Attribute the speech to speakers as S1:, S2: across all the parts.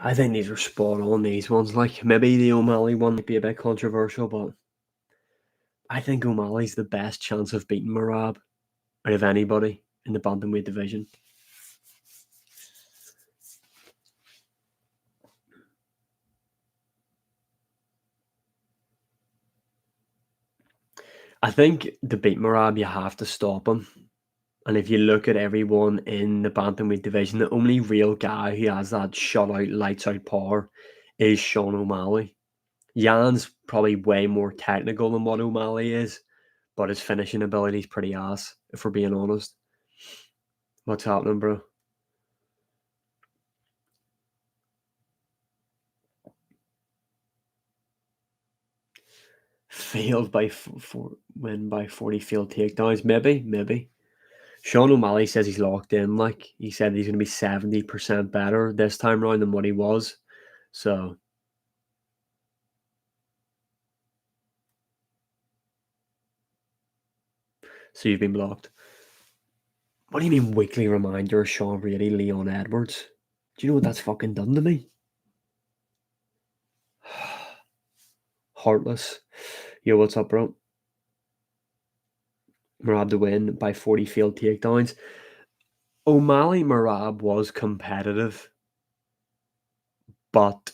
S1: I think these are spot on, these ones. Like, maybe the O'Malley one might be a bit controversial, but I think O'Malley's the best chance of beating Merab out of anybody in the bantamweight division. I think to beat Merab, you have to stop him. And if you look at everyone in the bantamweight division, the only real guy who has that shutout, lights out power is Sean O'Malley. Jan's probably way more technical than what O'Malley is, but his finishing ability is pretty ass, if we're being honest. What's happening, bro? Failed by win by 40 field takedowns. Maybe. Sean O'Malley says he's locked in. Like, he said he's going to be 70% better this time around than what he was. So you've been blocked. What do you mean weekly reminder of Sean Brady, Leon Edwards? Do you know what that's fucking done to me? Heartless. Yo, what's up, bro? Merab to win by 40 field takedowns. O'Malley Merab was competitive, but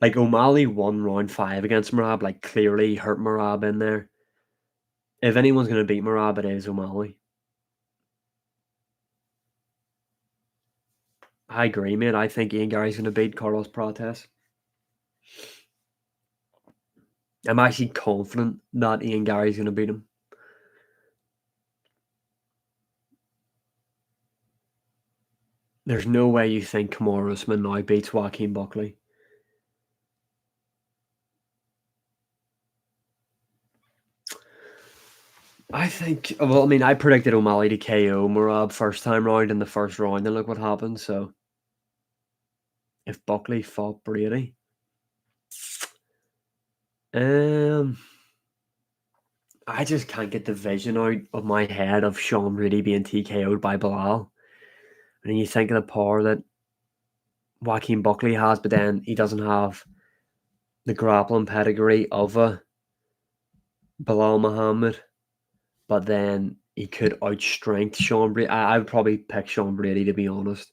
S1: like O'Malley won round 5 against Merab, like clearly hurt Merab in there. If anyone's going to beat Merab, it is O'Malley. I agree, mate. I think Ian Gary's going to beat Carlos Prates. I'm actually confident that Ian Gary's going to beat him. There's no way you think Kamaru Usman now beats Joaquin Buckley. I think, well, I mean, I predicted O'Malley to KO Merab first time round in the first round, and look what happened. So, if Buckley fought Brady, I just can't get the vision out of my head of Sean Brady being TKO'd by Bilal. And then you think of the power that Joaquin Buckley has, but then he doesn't have the grappling pedigree of a Bilal Muhammad. But then he could outstrength Sean Brady. I would probably pick Sean Brady, to be honest.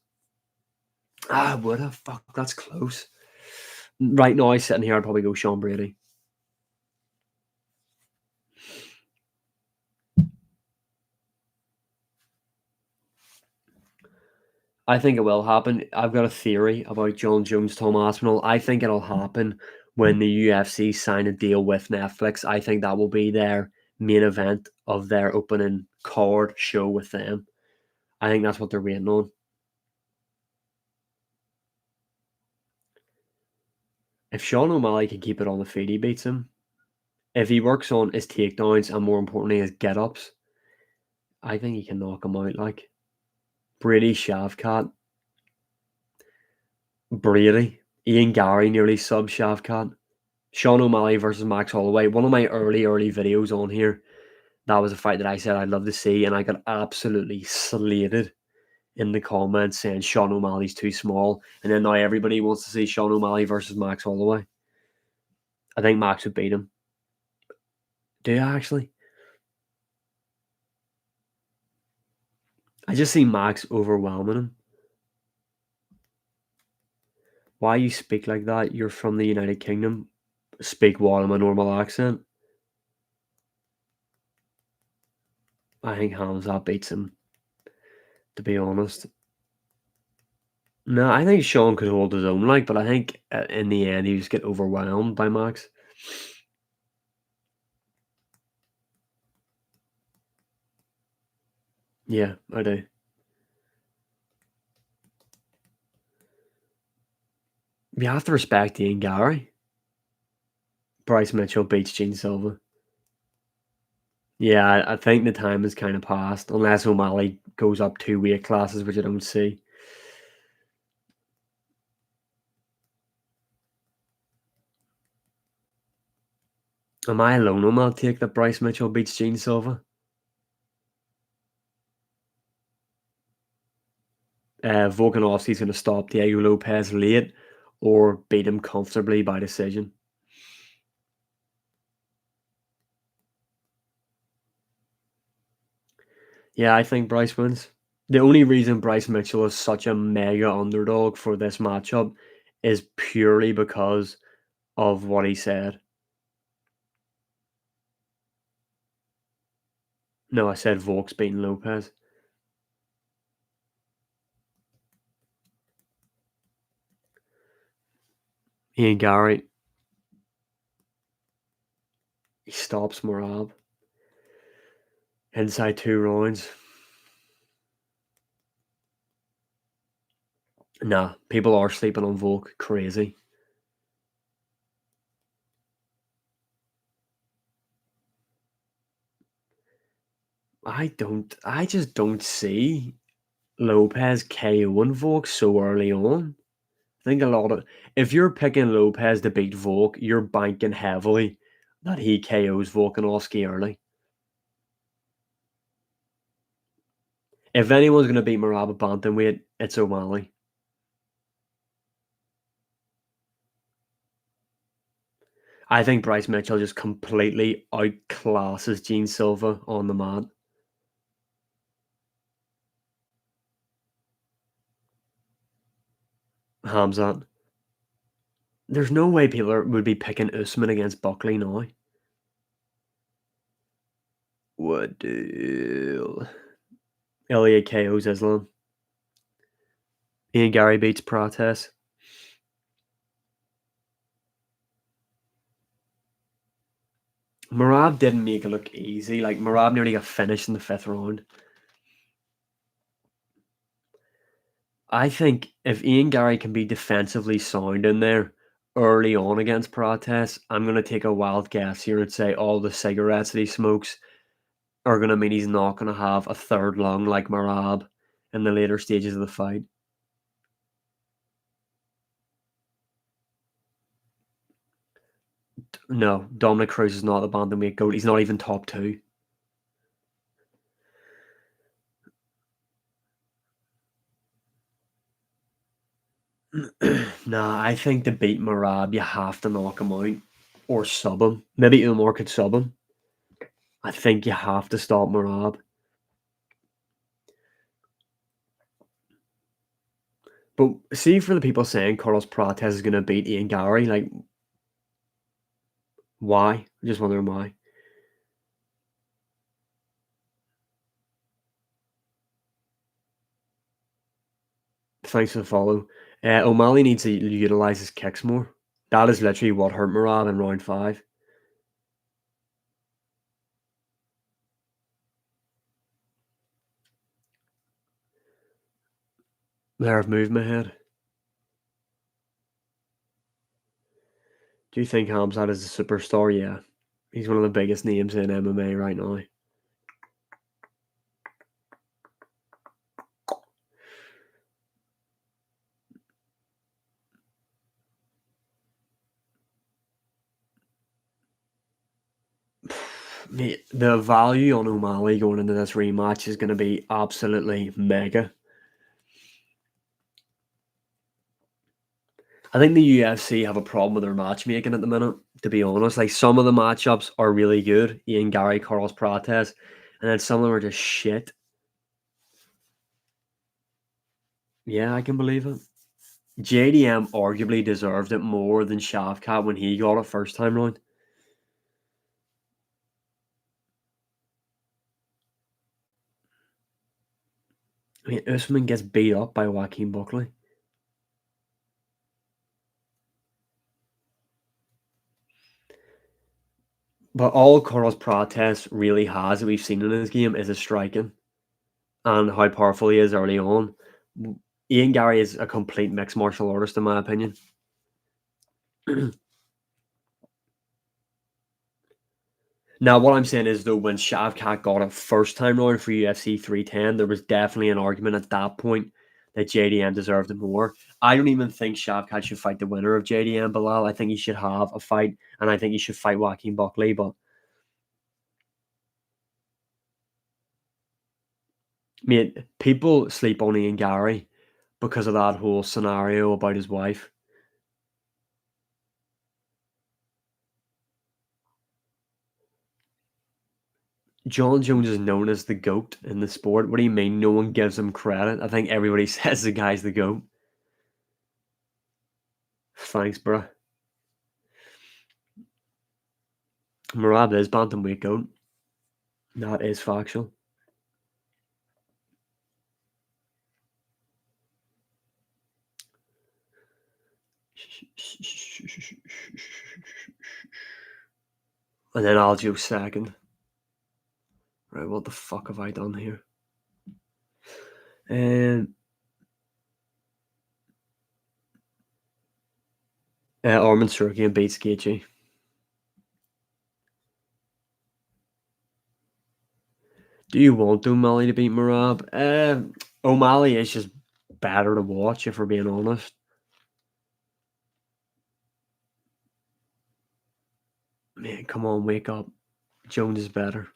S1: I would have. Fuck, that's close. Right now, sitting here, I'd probably go Sean Brady. I think it will happen. I've got a theory about John Jones, Tom Aspinall. I think it'll happen when the UFC sign a deal with Netflix. I think that will be their main event of their opening card show with them. I think that's what they're waiting on. If Sean O'Malley can keep it on the feet, he beats him. If he works on his takedowns and more importantly his get-ups, I think he can knock him out. Like Brady Shavkat, Brady, Ian Gary nearly sub Shavkat. Sean O'Malley versus Max Holloway. One of my early videos on here, that was a fight that I said I'd love to see, and I got absolutely slated in the comments saying Sean O'Malley's too small. And then now everybody wants to see Sean O'Malley versus Max Holloway. I think Max would beat him. Do you actually? I just see Max overwhelming him. Why you speak like that? You're from the United Kingdom. Speak what in my normal accent. I think Hamzat beats him, to be honest. No, I think Sean could hold his own, like, but I think in the end he just get overwhelmed by Max. Yeah, I do. You have to respect Ian Gary. Bryce Mitchell beats Gene Silva. Yeah, I think the time has kind of passed, unless O'Malley goes up 2 weight classes, which I don't see. Am I alone on that take that Bryce Mitchell beats Gene Silva? Volkanovski's going to stop Diego Lopez late or beat him comfortably by decision. Yeah, I think Bryce wins. The only reason Bryce Mitchell is such a mega underdog for this matchup is purely because of what he said. No, I said Volk's beating Lopez. Ian Gary, he stops Morab. Inside 2 rounds. Nah, people are sleeping on Volk. Crazy. I just don't see Lopez KOing Volk so early on. I think a lot of if you're picking Lopez to beat Volk, you're banking heavily that he KOs Volkanovski early. If anyone's going to beat Merab at bantamweight, it's O'Malley. I think Bryce Mitchell just completely outclasses Gene Silva on the mat. Hamzat. There's no way would be picking Usman against Buckley now. What deal? Elliot KO's Islam. Ian Gary beats Prates. Merab didn't make it look easy. Like, Merab nearly got finished in the 5th round. I think if Ian Gary can be defensively sound in there early on against Prates, I'm going to take a wild guess here and say all the cigarettes that he smokes are going to mean he's not going to have a third lung like Merab in the later stages of the fight. No, Dominic Cruz is not a bantamweight GOAT. He's not even top 2. Nah, I think to beat Merab, you have to knock him out or sub him. Maybe Umar could sub him. I think you have to stop Merab. But see, for the people saying Carlos Prates is going to beat Ian Gary, like, why? I'm just wondering why. Thanks for the follow. O'Malley needs to utilize his kicks more. That is literally what hurt Merab in round 5. Nerve movement ahead. Do you think Hamzat is a superstar? Yeah. He's one of the biggest names in MMA right now. Mate, the value on O'Malley going into this rematch is going to be absolutely mega. I think the UFC have a problem with their matchmaking at the minute, to be honest. Like, some of the matchups are really good. Ian Gary, Carlos Prates, and then some of them are just shit. Yeah, I can believe it. JDM arguably deserved it more than Shavkat when he got it first time round. I mean, Usman gets beat up by Joaquin Buckley. But all Carlos Prates really has that we've seen in his game is his striking and how powerful he is early on. Ian Gary is a complete mixed martial artist, in my opinion. Now, what I'm saying is, though, when Shavkat got it first time round for UFC 310, there was definitely an argument at that point that JDM deserved it more. I don't even think Shavkat should fight the winner of JDM Bilal. I think he should have a fight, and I think he should fight Joaquin Buckley. But, mate, people sleep on Ian Gary because of that whole scenario about his wife. John Jones is known as the GOAT in the sport. What do you mean? No one gives him credit. I think everybody says the guy's the GOAT. Thanks, bro. Merab is bantamweight GOAT. That is factual. And then Aljo second. Right, what the fuck have I done here? Armin Surkian beats Gaethje. Do you want O'Malley to beat Merab? O'Malley is just better to watch, if we're being honest. Man, come on, wake up. Jones is better.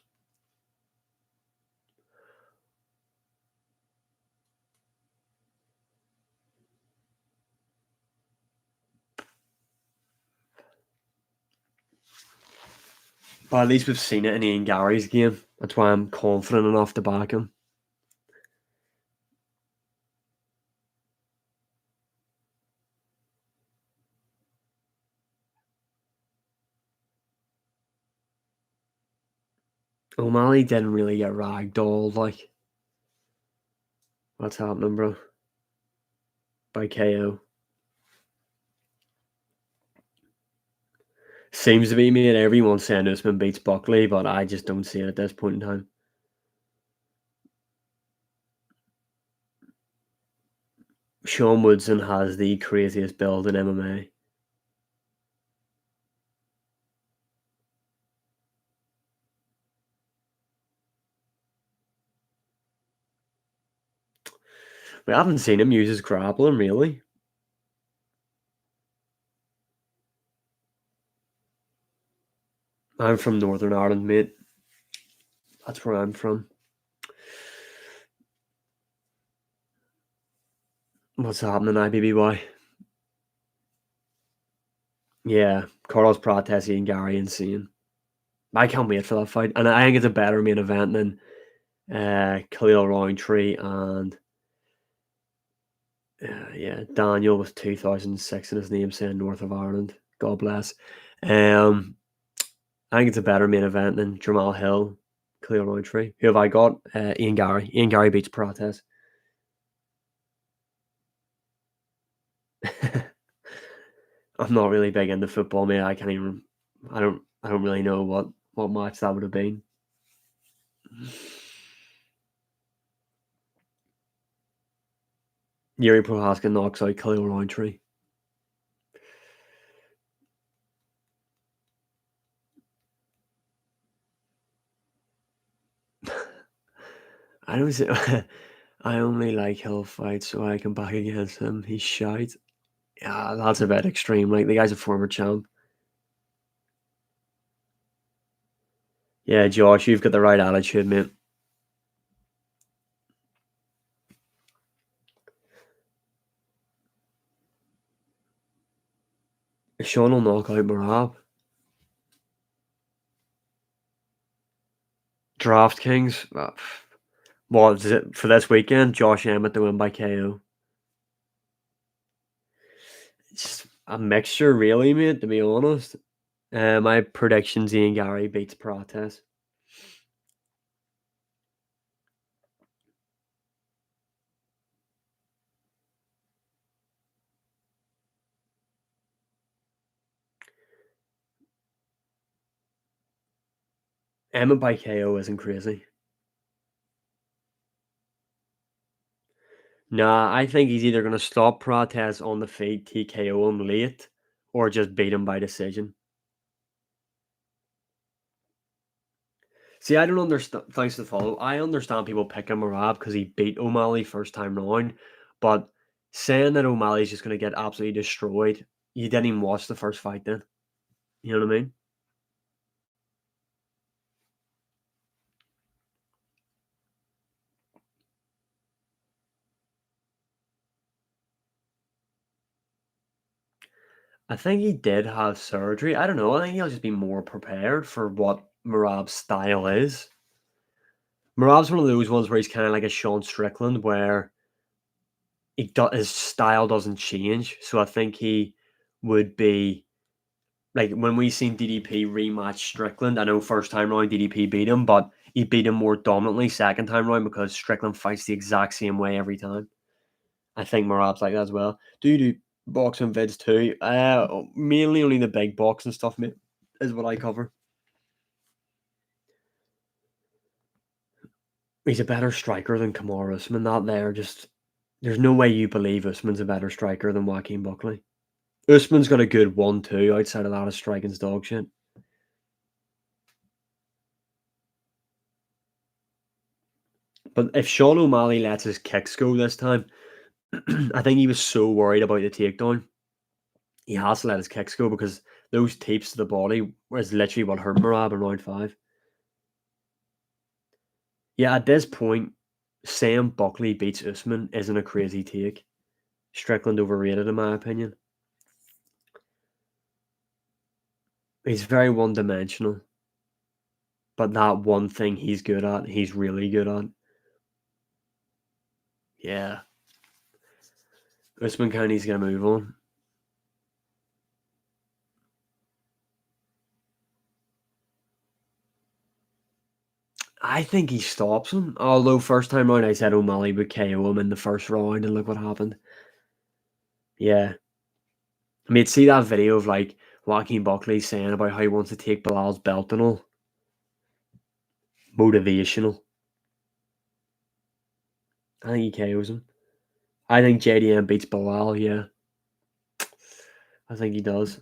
S1: But at least we've seen it in Ian Gary's game. That's why I'm confident enough to back him. O'Malley didn't really get ragdolled, like. What's happening, bro? By KO. Seems to be, mate. Everyone's saying Usman beats Buckley, but I just don't see it at this point in time. Sean Woodson has the craziest build in MMA. We haven't seen him use his grappling, really. I'm from Northern Ireland, mate. That's where I'm from. What's happening, IBBY? Yeah, Carlos Prates and Gary insane. I can't wait for that fight. And I think it's a better main event than Khalil Roundtree and Daniel with 2006 in his name saying North of Ireland. God bless. I think it's a better main event than Jamal Hill, Khalil Roundtree. Who have I got? Ian Gary. Ian Gary beats Prates. I'm not really big into football, mate. I can't even. I don't really know what match that would have been. Yuri Prohaska knocks out Khalil Roundtree. I don't see. I only like Hill fights so I can back against him. He's shite. Yeah, that's a bit extreme. Like the guy's a former champ. Yeah, Josh, you've got the right attitude, mate. Sean will knock out Marab. DraftKings. What is it for this weekend? Josh Emmett to win by KO. It's a mixture, really, mate. To be honest, my predictions: Ian Gary beats Prates. Emmett by KO isn't crazy. Nah, I think he's either going to stop Prates on the feet, TKO him late, or just beat him by decision. See, I don't understand. Thanks to the follow. I understand people picking Marab because he beat O'Malley first time round, but saying that O'Malley's just going to get absolutely destroyed, you didn't even watch the first fight then. You know what I mean? I think he did have surgery. I don't know. I think he'll just be more prepared for what Marab's style is. Marab's one of those ones where he's kind of like a Sean Strickland, where his style doesn't change. So I think he would be like when we seen DDP rematch Strickland. I know first time round DDP beat him, but he beat him more dominantly second time round because Strickland fights the exact same way every time. I think Marab's like that as well. Do you do boxing vids too? Mainly only the big boxing stuff, mate, is what I cover. He's a better striker than Kamaru Usman. That there, just there's no way you believe Usman's a better striker than Joaquin Buckley. Usman's got a good 1-2. Outside of that, his striking's dog shit. But if Sean O'Malley lets his kicks go this time, I think he was so worried about the takedown. He has to let his kicks go because those tapes to the body was literally what hurt Merab in round 5. Yeah, at this point, saying Buckley beats Usman isn't a crazy take. Strickland overrated, in my opinion. He's very one dimensional, but that one thing he's good at, he's really good at. Yeah. Usman kind of needs to get a move on. I think he stops him. Although first time round I said O'Malley would KO him in the first round, and look what happened. Yeah. I mean, see that video of like Joaquin Buckley saying about how he wants to take Bilal's belt and all. Motivational. I think he KOs him. I think JDM beats Bilal, yeah. I think he does.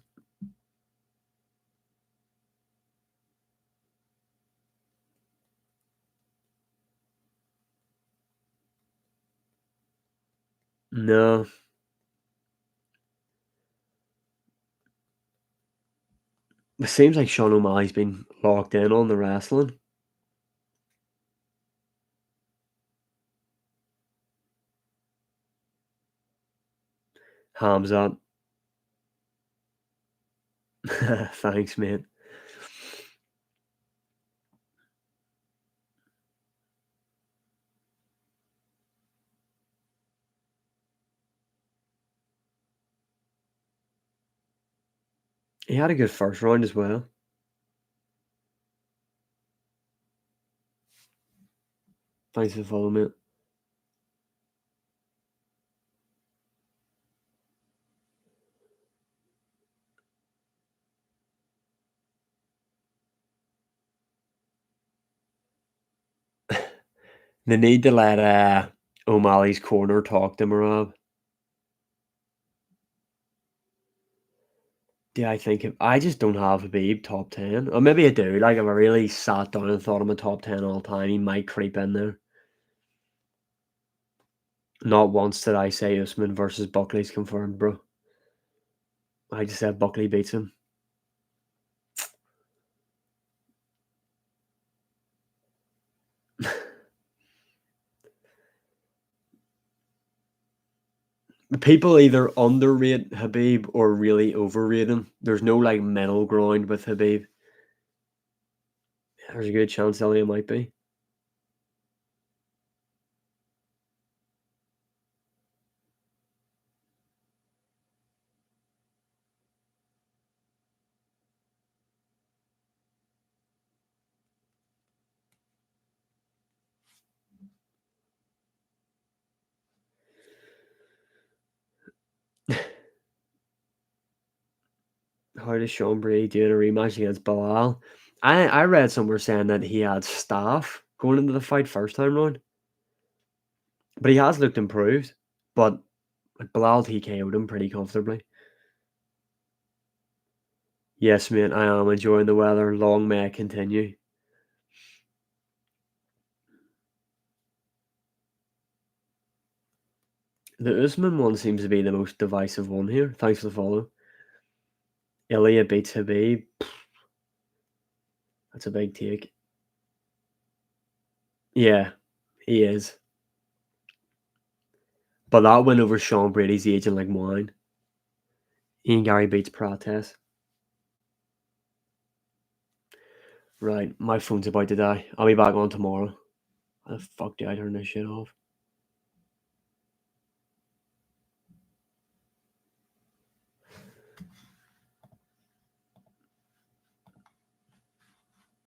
S1: No. It seems like Sean O'Malley's been locked in on the wrestling. Hamzat. Thanks, mate. He had a good first round as well. Thanks for the follow, mate. They need to let O'Malley's corner talk to Marab. Yeah, I think I just don't have Habib top 10. Or maybe I do. Like, if I really sat down and thought I'm a top 10 all time, he might creep in there. Not once did I say Usman versus Buckley's confirmed, bro. I just said Buckley beats him. People either underrate Habib or really overrate him. There's no like middle ground with Habib. There's a good chance Elliot might be. How does Sean Brady do in a rematch against Bilal? I read somewhere saying that he had staff going into the fight first time round, but he has looked improved. But Bilal TKO'd him pretty comfortably. Yes, mate, I am enjoying the weather. Long may it continue. The Usman one seems to be the most divisive one here. Thanks for the follow. Ilya beats Habib. That's a big take. Yeah, he is. But that win over Sean Brady's aging like wine. Ian Gary beats protest. Right, my phone's about to die. I'll be back on tomorrow. How the fuck do I turn this shit off?